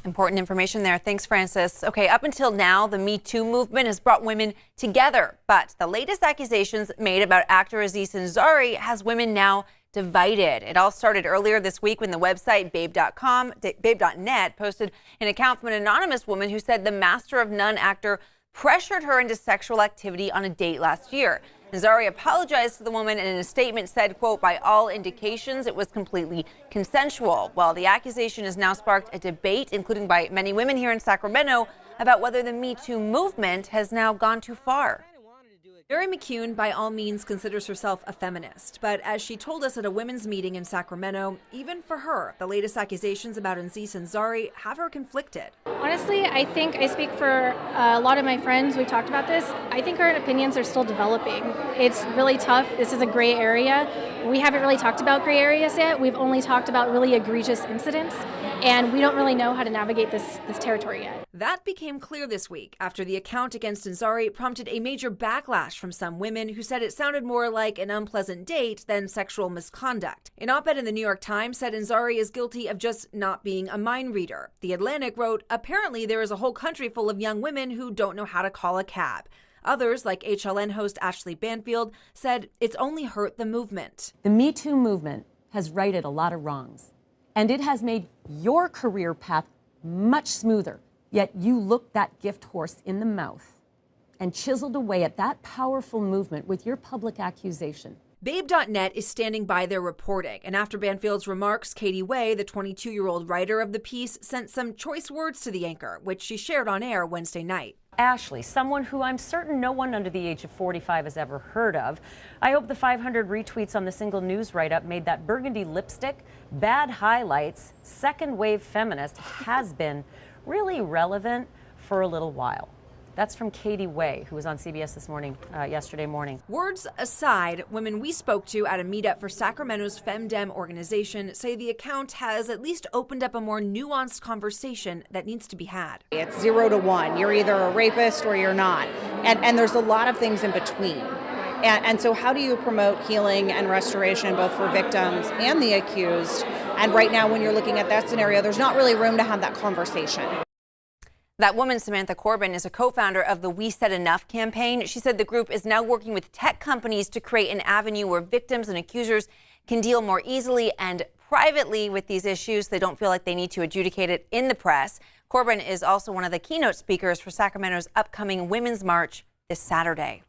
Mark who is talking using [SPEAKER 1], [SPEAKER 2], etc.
[SPEAKER 1] Important information there. Thanks, Francis. Okay, up until now, the Me Too movement has brought women together. But the latest accusations made about actor Aziz Ansari has women now divided. It all started earlier this week when the website babe.net posted an account from an anonymous woman who said the Master of None actor pressured her into sexual activity on a date last year. Ansari apologized to the woman and in a statement said, quote, "By all indications, it was completely consensual." Well, the accusation has now sparked a debate, including by many women here in Sacramento, about whether the Me Too movement has now gone too far. Mary McCune, by all means, considers herself a feminist. But as she told us at a women's meeting in Sacramento, even for her, the latest accusations about Aziz Ansari have her conflicted.
[SPEAKER 2] Honestly, I think I speak for a lot of my friends. We've talked about this. I think our opinions are still developing. It's really tough. This is a gray area. We haven't really talked about gray areas yet. We've only talked about really egregious incidents, and we don't really know how to navigate this territory yet.
[SPEAKER 1] That became clear this week after the account against Ansari prompted a major backlash from some women who said it sounded more like an unpleasant date than sexual misconduct. An op-ed in the New York Times said Ansari is guilty of just not being a mind reader. The Atlantic wrote, apparently there is a whole country full of young women who don't know how to call a cab. Others, like HLN host Ashley Banfield, said it's only hurt the movement.
[SPEAKER 3] The Me Too movement has righted a lot of wrongs, and it has made your career path much smoother. Yet you looked that gift horse in the mouth and chiseled away at that powerful movement with your public accusation.
[SPEAKER 1] Babe.net is standing by their reporting, and after Banfield's remarks, Katie Way, the 22-year-old writer of the piece, sent some choice words to the anchor, which she shared on air Wednesday night.
[SPEAKER 4] Ashley, someone who I'm certain no one under the age of 45 has ever heard of. I hope the 500 retweets on the single news write-up made that burgundy lipstick, bad highlights, second wave feminist has been really relevant for a little while. That's from Katie Way, who was on CBS this morning, yesterday morning.
[SPEAKER 1] Words aside, women we spoke to at a meetup for Sacramento's Femme Dem organization say the account has at least opened up a more nuanced conversation that needs to be had.
[SPEAKER 5] It's 0 to 1. You're either a rapist or you're not. And there's a lot of things in between. And so how do you promote healing and restoration both for victims and the accused? And right now, when you're looking at that scenario, there's not really room to have that conversation.
[SPEAKER 1] That woman, Samantha Corbin, is a co-founder of the We Said Enough campaign. She said the group is now working with tech companies to create an avenue where victims and accusers can deal more easily and privately with these issues. They don't feel like they need to adjudicate it in the press. Corbin is also one of the keynote speakers for Sacramento's upcoming Women's March this Saturday.